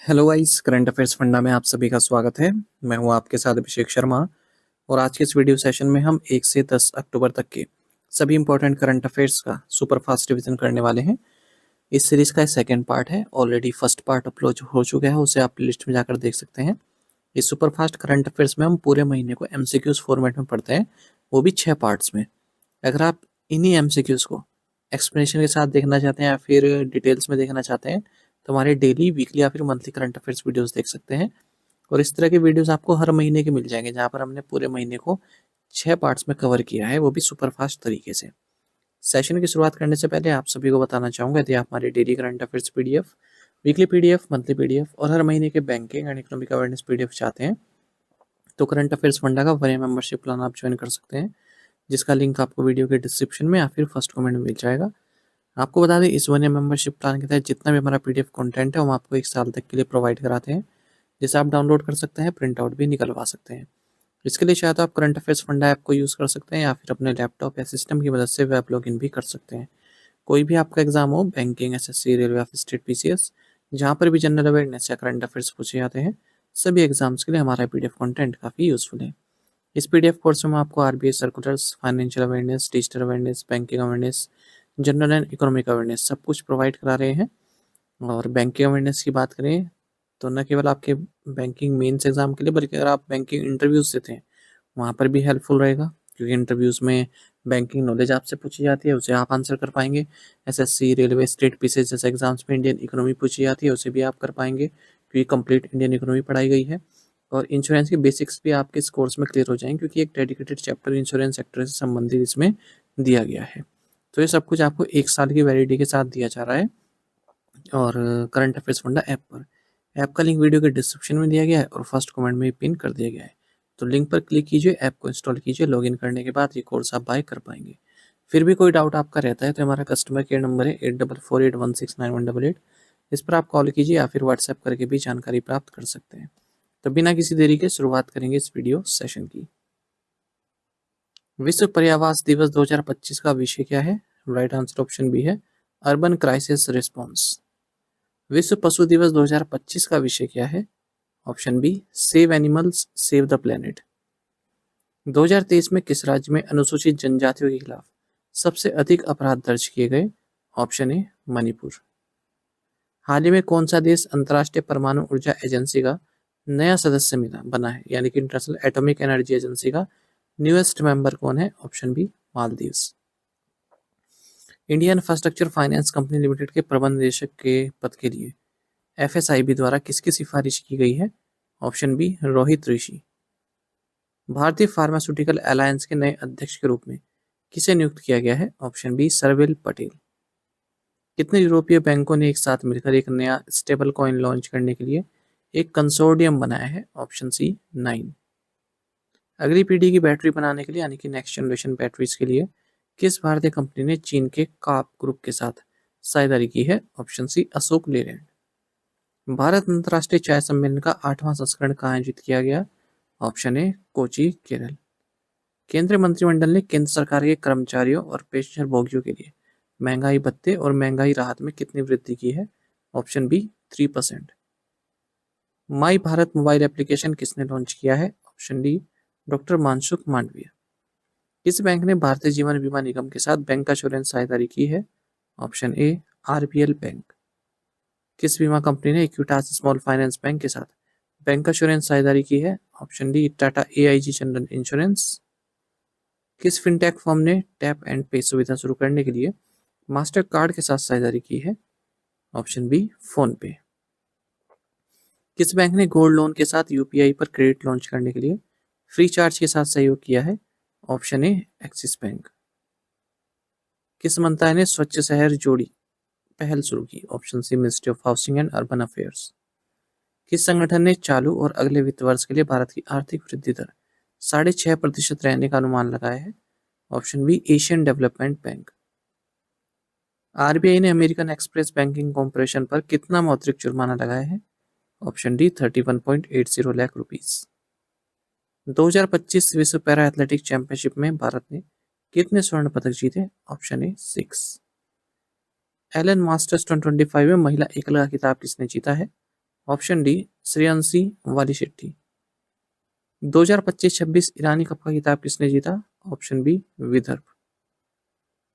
Hello guys, current affairs funda में आप सभी का स्वागत है। मैं हूं आपके साथ अभिषेक शर्मा और आज के इस वीडियो सेशन में हम 1 से 10 अक्टूबर तक के सभी इंपॉर्टेंट करंट अफेयर्स का सुपर फास्ट रिवीजन करने वाले हैं। इस सीरीज का सेकंड पार्ट है। ऑलरेडी फर्स्ट पार्ट अपलोड हो चुका है, उसे आप लिस्ट में जाकर देख सकते हैं। इस सुपर फास्ट करंट अफेयर्स में हम पूरे महीने को एमसीक्यूज फॉर्मेट में पढ़ते हैं, वो भी 6 पार्ट्स में। अगर आप इन्हीं एमसीक्यूज को एक्सप्लेनेशन के साथ देखना चाहते हैं या फिर डिटेल्स में देखना चाहते हैं तो हमारे डेली, वीकली या फिर मंथली करंट अफेयर्स वीडियोस देख सकते हैं। और इस तरह के वीडियोस आपको हर महीने के मिल जाएंगे, जहां पर हमने पूरे महीने को 6 पार्ट्स में कवर किया है, वो भी सुपर फास्ट तरीके से। सेशन की शुरुआत करने से पहले आप सभी को बताना चाहूंगा, यदि आप हमारे daily current affairs PDF, weekly PDF, monthly PDF और हर महीने के banking and economic awareness PDF चाहते हैं तो करंट अफेयर्स फंडा का 1 मेंबरशिप प्लान आप ज्वाइन कर सकते हैं, जिसका लिंक आपको वीडियो के डिस्क्रिप्शन में या फिर फर्स्ट कमेंट में मिल जाएगा। आपको बता दें, इस 1 ईयर मेंबरशिप प्लान के तहत जितना भी हमारा पीडीएफ कंटेंट है, हम आपको 1 साल तक के लिए प्रोवाइड कराते हैं, जिसे आप डाउनलोड कर सकते हैं, प्रिंट आउट भी निकलवा सकते हैं। इसके लिए चाहे तो आप करंट अफेयर्स फंडा ऐप को यूज़ कर सकते हैं या फिर अपने लैपटॉप या सिस्टम की मदद से वेब लॉगिन भी कर सकते हैं। कोई भी आपका एग्जाम हो, बैंकिंग, एसएससी, रेलवे या फिर स्टेट पीसीएस, जहाँ पर भी जनरल अवेयरनेस या करंट अफेयर्स पूछे जाते हैं, सभी एग्जाम्स के लिए हमारा पीडीएफ कंटेंट काफ़ी यूजफुल है। इस पीडीएफ कोर्स में हम आपको RBI circulars, financial awareness, digital awareness, banking awareness, general and economic awareness सब कुछ प्रोवाइड करा रहे हैं। और बैंकिंग अवेयरनेस की बात करें तो न केवल आपके बैंकिंग मेंस एग्जाम के लिए, बल्कि अगर आप बैंकिंग इंटरव्यूज देते हैं वहाँ पर भी हेल्पफुल रहेगा, क्योंकि इंटरव्यूज में बैंकिंग नॉलेज आपसे पूछी जाती है, उसे आप आंसर कर पाएंगे। एसएससी, रेलवे, स्टेट पीसीएस जैसे एग्जाम्स में इंडियन इकोनॉमी पूछी जाती है, उसे भी आप कर पाएंगे, क्योंकि कंप्लीट इंडियन इकोनॉमी पढ़ाई गई है। और इंश्योरेंस के बेसिक्स भी आपके इस कोर्स में क्लियर हो जाएंगे, क्योंकि एक डेडिकेटेड चैप्टर इंश्योरेंस सेक्टर से संबंधित इसमें दिया गया है। तो ये सब कुछ आपको 1 साल की वैलिडिटी के साथ दिया जा रहा है और करंट अफेयर्स फंडा ऐप पर। ऐप का लिंक वीडियो के डिस्क्रिप्शन में दिया गया है और फर्स्ट कमेंट में पिन कर दिया गया है। तो लिंक पर क्लिक कीजिए, ऐप को इंस्टॉल कीजिए, लॉगिन करने के बाद ये कोर्स आप बाय कर पाएंगे। फिर भी कोई डाउट आपका रहता है तो हमारा कस्टमर केयर नंबर है 8448169188। इस पर आप कॉल कीजिए या फिर व्हाट्सएप करके भी जानकारी प्राप्त कर सकते हैं। तो बिना किसी देरी के शुरुआत करेंगे इस वीडियो सेशन की। विश्व पर्यावरण दिवस 2025 का विषय क्या है? राइट आंसर ऑप्शन बी है, अर्बन क्राइसिस रिस्पॉन्स। विश्व पशु दिवस 2025 का विषय क्या है? Option B, save animals save the planet. 2023 में किस राज्य में अनुसूचित जनजातियों के खिलाफ सबसे अधिक अपराध दर्ज किए गए? Option A, Manipur. हाल ही में कौन सा देश अंतर्राष्ट्रीय परमाणु ऊर्जा एजेंसी का नया सदस्य बना है, यानी कि इंटरनेशनल एटॉमिक एनर्जी एजेंसी का न्यूएस्ट मेंबर कौन है? Option B, Maldives. Indian infrastructure finance company limited के प्रबंध निदेशक के पद के लिए एफएसआईबी द्वारा किसकी सिफारिश की गई है? ऑप्शन बी, रोहित ऋषि। भारतीय फार्मास्यूटिकल अलायंस के नए अध्यक्ष के रूप में किसे नियुक्त किया गया है? Option B, Sarvil Patel. कितने यूरोपीय बैंकों ने एक साथ मिलकर एक नया स्टेबल कॉइन लॉन्च करने के लिए एक कंसोर्डियम बनाया है? Option C, 9। अगली पीढ़ी की बैटरी बनाने के लिए, यानी कि नेक्स्ट जनरेशन बैटरीज के लिए, किस भारतीय कंपनी ने चीन के काप ग्रुप के साथ साझेदारी की है? Option C, Ashok Leyland. Bharat अंतर्राष्ट्रीय चाय सम्मेलन का 8वां संस्करण कहाँ आयोजित किया गया? Option A, Kochi, Kerala. केंद्रीय मंत्रिमंडल ने केंद्र सरकार के कर्मचारियों और पेंशन भोगियों के लिए महंगाई भत्ते और महंगाई राहत में कितनी वृद्धि की है? Option B, 3%। My Bharat mobile application किसने लॉन्च किया है? Option D, doctor Mansukh Mandaviya. किस बैंक ने भारतीय जीवन बीमा निगम के साथ बैंक इंश्योरेंस साझेदारी की है? ऑप्शन ए, आरबीएल बैंक। किस बीमा कंपनी ने इक्विटास स्मॉल फाइनेंस बैंक के साथ बैंक इंश्योरेंस साझेदारी की है? Option D, Tata AIG general insurance. किस फिनटेक फर्म ने टैप एंड पे सुविधा शुरू करने के लिए मास्टर कार्ड के साथ साझेदारी की है? ऑप्शन बी, फोन पे। किस बैंक ने गोल्ड लोन के साथ यूपीआई पर क्रेडिट लॉन्च करने के लिए फ्री चार्ज के साथ सहयोग किया है? Option A, Axis bank. किस मंत्रालय ने स्वच्छ शहर जोड़ी पहल शुरू की? Option C, ministry of housing and urban affairs. किस संगठन ने चालू और अगले वित्त वर्ष के लिए भारत की आर्थिक वृद्धि दर 6.5% रहने का अनुमान लगाया है? Option B, Asian development bank. RBI ने अमेरिकन एक्सप्रेस बैंकिंग कॉर्पोरेशन पर कितना मौद्रिक जुर्माना लगाया है? Option D, 31.80 lakh rupees. 2025 विश्व पैरा एथलेटिक चैंपियनशिप में भारत ने कितने स्वर्ण पदक जीते? Option A, 6। एलन मास्टर्स 2025 में महिला एकल का खिताब किसने जीता है? ऑप्शन डी श्रेयंसी वाली शेट्टी। 2025-26 ईरानी कप का खिताब किसने जीता? Option B Vidarbha.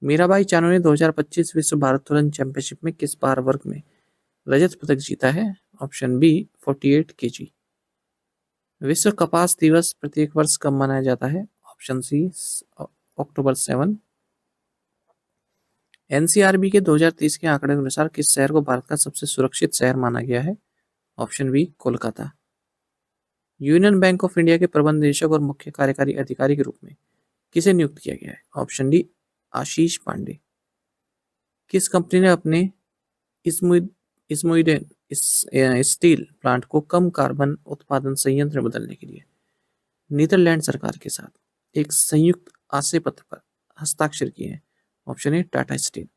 मीराबाई चानू ने 2025 विश्व भारोत्तोलन चैंपियनशिप में किस भार वर्ग में रजत पदक जीता है? Option B 48 KG. विश्व कपास दिवस प्रत्येक वर्ष कब मनाया जाता है? ऑप्शन सी अक्टूबर 7। एनसीआरबी के 2030 के आंकड़े के अनुसार किस शहर को भारत का सबसे सुरक्षित शहर माना गया है? Option B Kolkata. Union bank of India के प्रबंध निदेशक और मुख्य कार्यकारी अधिकारी के रूप में किसे नियुक्त किया गया है? ऑप्शन डी आशीष पांडे। किस कंपनी ने अपने इस्मुइडेन स्टील प्लांट को कम कार्बन उत्पादन संयंत्र में बदलने के लिए नीदरलैंड सरकार के साथ एक संयुक्त आशय पत्र पर हस्ताक्षर किए हैं? Option A Tata steel.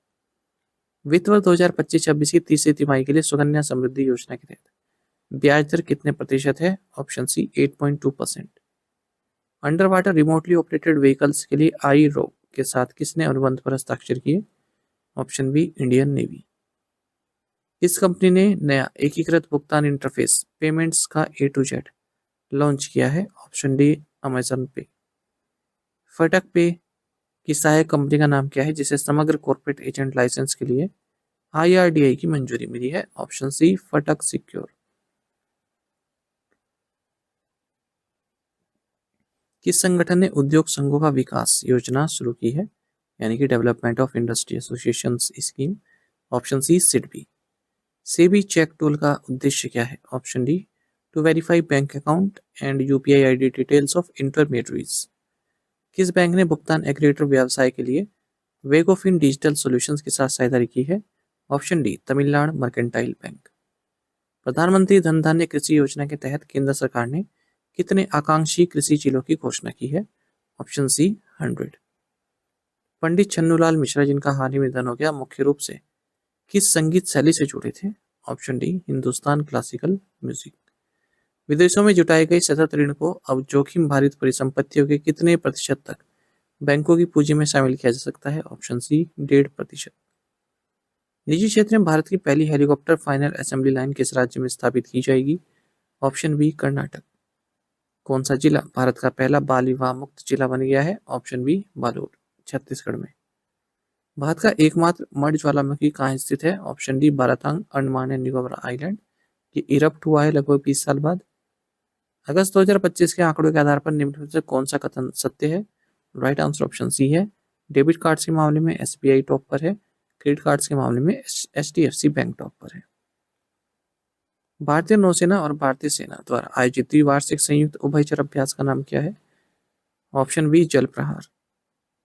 वित्त वर्ष 2025-26 की तीसरी तिमाही के लिए सुकन्या समृद्धि योजना के तहत ब्याज दर कितने प्रतिशत है? Option C 8.2%। Under water remotely operated vehicles के लिए IRO के साथ किसने अनुबंध पर हस्ताक्षर किए? Option B Indian navy. इस कंपनी ने नया एकीकृत भुगतान इंटरफेस पेमेंट्स का A to Z लॉन्च किया है? ऑप्शन डी अमेजन पे। फटक पे की सहायक कंपनी का नाम क्या है जिसे समग्र कॉर्पोरेट एजेंट लाइसेंस के लिए IRDAI की मंजूरी मिली है? ऑप्शन सी फटक सिक्योर। किस संगठन ने उद्योग संघों का विकास योजना शुरू की है, यानी कि development of industry association scheme? Option C SIDBI. SEBI check tool का उद्देश्य क्या है? Option D to verify bank account and UPI ID details of intermediaries. किस बैंक ने भुगतान एग्रीगेटर व्यवसाय के लिए वेगोफिन डिजिटल सॉल्यूशंस के साथ साझेदारी की है? Option D Tamil Nadu mercantile bank. प्रधानमंत्री धन धान्य कृषि योजना के तहत केंद्र सरकार ने कितने आकांक्षी कृषि जिलों की घोषणा की है? Option C 100। पंडित छन्नूलाल मिश्रा जिनका हाल ही में निधन हो गया, मुख्य रूप से किस संगीत शैली से जुड़े थे? Option D Hindustan classical music. विदेशों में जुटाए गए सतत ऋण को अब जोखिम भारित परिसंपत्तियों के कितने प्रतिशत तक बैंकों की पूंजी में शामिल किया जा सकता है? Option C 1.5%। निजी क्षेत्र में भारत की पहली हेलीकॉप्टर फाइनल असेंबली लाइन किस राज्य में स्थापित की जाएगी? Option B Karnataka. कौन सा जिला भारत का पहला बाल विवाह मुक्त जिला बन गया है? ऑप्शन बी बालोद, छत्तीसगढ़ में। भारत का एकमात्र मर्ज ज्वालामुखी कहाँ स्थित है? Option D Baratang, Andaman and Nicobar island. ये इरप्ट हुआ है लगभग 20 साल बाद। अगस्त 2025 के आंकड़ों के आधार पर निम्न में से कौन सा कथन सत्य है? राइट आंसर ऑप्शन सी है। डेबिट कार्ड्स के मामले में SBI टॉप पर है, क्रेडिट कार्ड्स के मामले में HDFC बैंक टॉप पर है। भारतीय नौसेना और भारतीय सेना द्वारा आयोजित द्विवार्षिक संयुक्त उभयचर अभ्यास का नाम क्या है? ऑप्शन बी जल प्रहार।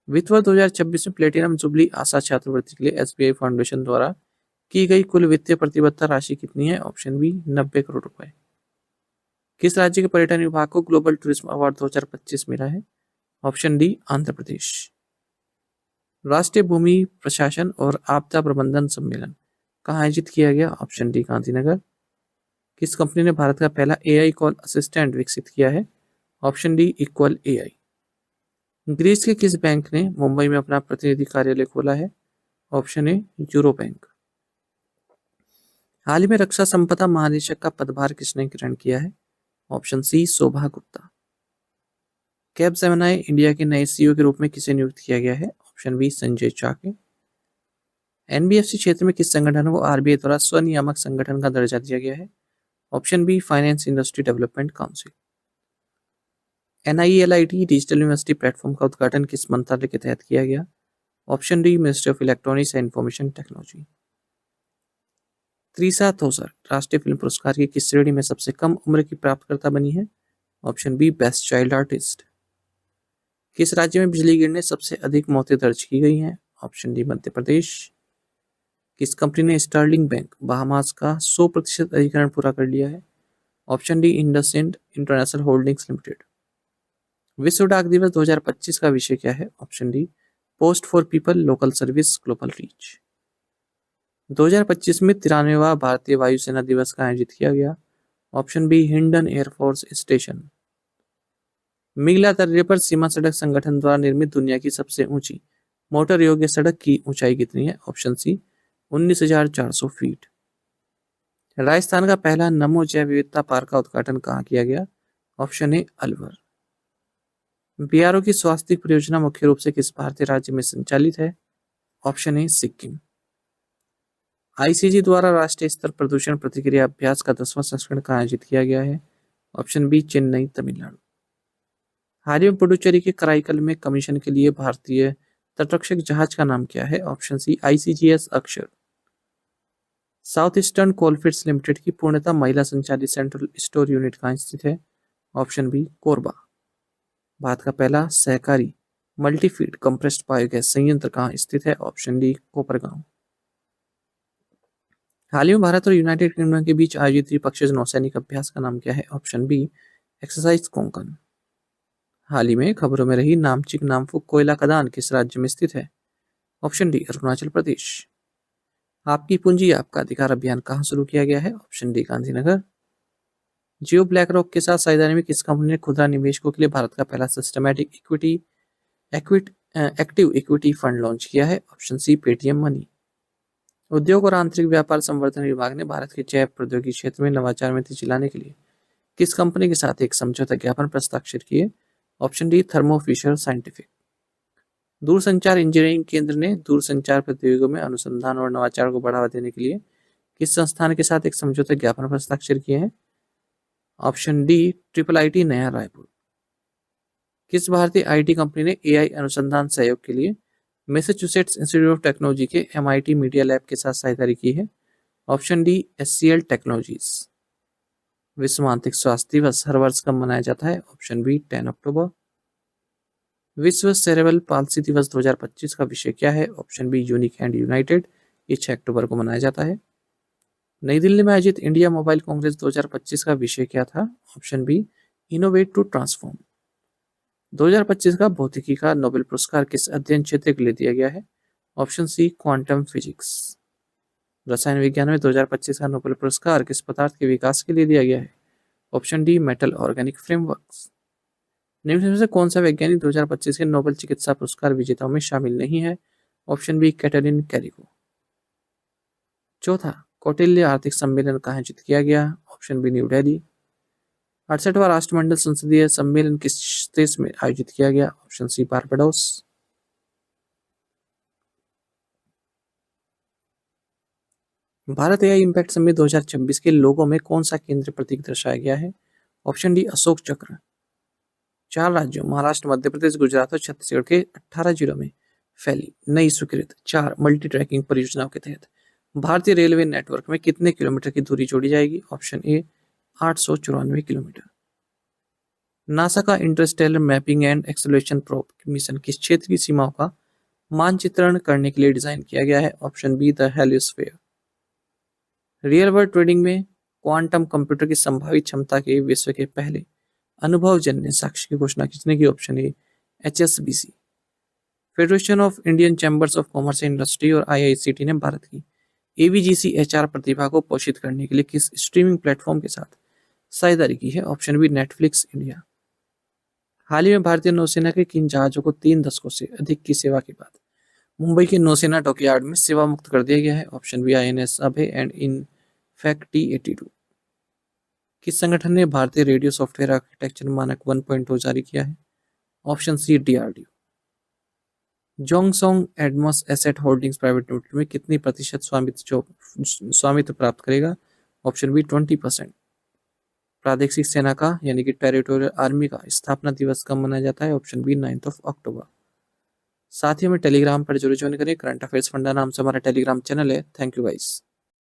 वित्त वर्ष 2026 में प्लेटिनम जुबली आशा छात्रवृत्ति के लिए SBI फाउंडेशन द्वारा की गई कुल वित्तीय प्रतिबद्धता राशि कितनी है? ऑप्शन बी 90 करोड़ रुपए। किस राज्य के पर्यटन विभाग को ग्लोबल टूरिज्म अवार्ड 2025 मिला है? Option D Andhra Pradesh. राष्ट्रीय भूमि प्रशासन और आपदा प्रबंधन सम्मेलन कहाँ आयोजित किया गया? Option D Gandhinagar. किस कंपनी ने भारत का पहला AI कॉल असिस्टेंट विकसित किया है? Option D equal AI। Greece के किस बैंक ने मुंबई में अपना प्रतिनिधि कार्यालय खोला है? Option A euro bank. हाल ही में रक्षा संपदा महानिदेशक का पदभार किसने ग्रहण किया है? ऑप्शन सी शोभा गुप्ता। कैपजेमिनी इंडिया के नए CEO के रूप में किसे नियुक्त किया गया है? ऑप्शन बी संजय चाके। NBFC क्षेत्र में किस संगठन को RBI द्वारा स्वनियामक संगठन का दर्जा दिया गया है? Option B finance industry development council. NILIT digital university platform का उद्घाटन किस मंत्रालय के तहत किया गया? Option D ministry of electronics and information technology. Trisha Thosar राष्ट्रीय फिल्म पुरस्कार की किस श्रेणी में सबसे कम उम्र की प्राप्तकर्ता बनी है? Option B best child artist. किस राज्य में बिजली गिरने सबसे अधिक मौतें दर्ज की गई हैं? Option D Madhya Pradesh. किस कंपनी ने स्टारलिंक बैंक बहामास का 100% अधिग्रहण पूरा कर लिया है? Option D IndusInd international holdings limited. विश्व डाक दिवस 2025 का विषय क्या है? Option D post for people, local service, global reach. 2025 में 93वां भारतीय वायुसेना दिवस का आयोजित किया गया? Option B Hindon air force station. Migla दर्रे पर सीमा सड़क संगठन द्वारा निर्मित दुनिया की सबसे ऊंची मोटर योग्य सड़क की ऊंचाई कितनी है? ऑप्शन सी 19,400 फीट। राजस्थान का पहला नमो जैव विविधता पार्क का उद्घाटन कहाँ किया गया? Option A Alwar. बीआरओ की स्वास्थ्य परियोजना मुख्य रूप से किस भारतीय राज्य में संचालित है? ऑप्शन ए सिक्किम। आईसीजी द्वारा राष्ट्रीय स्तर प्रदूषण प्रतिक्रिया अभ्यास का 10वां संस्करण कहाँ आयोजित किया गया है? Option B Chennai Tamil Nadu. हाल ही में पुडुचेरी के कराईकल में कमीशन के लिए भारतीय तटरक्षक जहाज का नाम क्या है? ऑप्शन सी आईसीजीएस अक्षर। साउथ ईस्टर्न कोलफील्ड्स लिमिटेड की पूर्णतः महिला संचालित सेंट्रल स्टोर यूनिट कहाँ स्थित है? Option B Korba. भारत का पहला सहकारी मल्टीफीड कंप्रेस्ड बायोगैस संयंत्र कहाँ स्थित है? Option D Kopargaon. हाल ही में भारत और यूनाइटेड किंगडम के बीच आयोजित त्रिपक्षीय नौसैनिक अभ्यास का नाम क्या है? Option B exercise Konkan. हाल ही में खबरों में रही नामचिक नामफुक कोयला खदान किस राज्य में स्थित है? Option D Arunachal Pradesh. आपकी पूंजी आपका अधिकार अभियान कहाँ शुरू किया गया है? Option D Gandhinagar. Jio black rock के साथ साझेदारी में किस कंपनी ने खुदरा निवेशकों के लिए भारत का पहला systematic active equity fund launch किया है? Option C Paytm money. उद्योग और आंतरिक व्यापार संवर्धन विभाग ने भारत के जैव प्रौद्योगिकी क्षेत्र में नवाचार में तेजी लाने के लिए किस कंपनी के साथ एक समझौता ज्ञापन पर हस्ताक्षर किए? Option D Thermo Fisher Scientific. दूरसंचार इंजीनियरिंग केंद्र ने दूरसंचार प्रौद्योगिकियों में अनुसंधान और नवाचार को बढ़ावा देने के लिए किस संस्थान के साथ एक समझौता ज्ञापन पर हस्ताक्षर किए हैं? ऑप्शन डी ट्रिपल आईटी नया रायपुर। किस भारतीय आईटी कंपनी ने एआई अनुसंधान सहयोग के लिए मैसेच्यूसेट्स इंस्टीट्यूट ऑफ टेक्नोलॉजी के एमआईटी मीडिया लैब के साथ साझेदारी की है? Option D HCL technologies. विश्व मानसिक स्वास्थ्य दिवस हर वर्ष कब मनाया जाता है? ऑप्शन बी 10 अक्टूबर। विश्व सेरेब्रल पाल्सी दिवस 2025 का विषय क्या है? Option be unique and United. ये 6 अक्टूबर को मनाया जाता है। नई दिल्ली में आयोजित इंडिया मोबाइल कांग्रेस 2025 का विषय क्या था? Option B innovate to transform. 2025 का भौतिकी का नोबेल पुरस्कार किस अध्ययन क्षेत्र के लिए दिया गया है? Option C quantum physics. रसायन विज्ञान में 2025 का नोबेल पुरस्कार किस पदार्थ के विकास के लिए दिया गया है? Option D metal organic frameworks. निम्न में से कौन सा वैज्ञानिक 2025 के नोबेल चिकित्सा पुरस्कार विजेताओं में शामिल नहीं है? Option B Katrin Kariko. चौथा, कौटिल्य आर्थिक सम्मेलन कहाँ आयोजित किया गया? Option B new Delhi. 68वां राष्ट्रमंडल संसदीय सम्मेलन किस देश में आयोजित किया गया? Option C Barbados. Bharat AI impact summit 2026 के लोगों में कौन सा केंद्र प्रतीक दर्शाया गया है? ऑप्शन डी अशोक चक्र। 4 राज्यों महाराष्ट्र, मध्य प्रदेश, गुजरात और छत्तीसगढ़ के 18 जिलों में फैली नई स्वीकृत 4 मल्टी ट्रैकिंग परियोजनाओं के तहत भारतीय रेलवे नेटवर्क में कितने किलोमीटर की दूरी जोड़ी जाएगी? Option A 894 kilometre. नासा का Interstellar mapping and acceleration probe mission किस क्षेत्र की सीमाओं का मानचित्रण करने के लिए डिजाइन किया गया है? Option be the heliosphere. Real world trading में क्वांटम कंप्यूटर की संभावित क्षमता के विश्व के पहले अनुभवजन्य साक्ष्य की घोषणा किसने की? Option A HSBC। Federation of Indian chambers of commerce and industry और IICT ने भारत की AVGC HR प्रतिभा को पोषित करने के लिए किस स्ट्रीमिंग प्लेटफॉर्म के साथ साझेदारी की है? Option B Netflix India. हाल ही में भारतीय नौसेना के किन जहाजों को 3 दशकों से अधिक की सेवा के बाद मुंबई के नौसेना डॉकयार्ड में सेवा मुक्त कर दिया गया है? Option B INS Abhay and in fact T82। किस संगठन ने भारतीय रेडियो सॉफ्टवेयर आर्किटेक्चर मानक 1.0 जारी किया है? Option C DRDO। Jongsong Adamas asset holdings private limited में कितनी प्रतिशत स्वामित्व प्राप्त करेगा? Option B 20%। प्रादेशिक सेना का यानी कि टेरिटोरियल आर्मी का स्थापना दिवस कब मनाया जाता है? ऑप्शन बी 9 अक्टूबर। साथ ही हमें टेलीग्राम पर जरूर ज्वाइन करें। करंट अफेयर्स फंडा नाम से हमारा टेलीग्राम चैनल है। Thank you guys.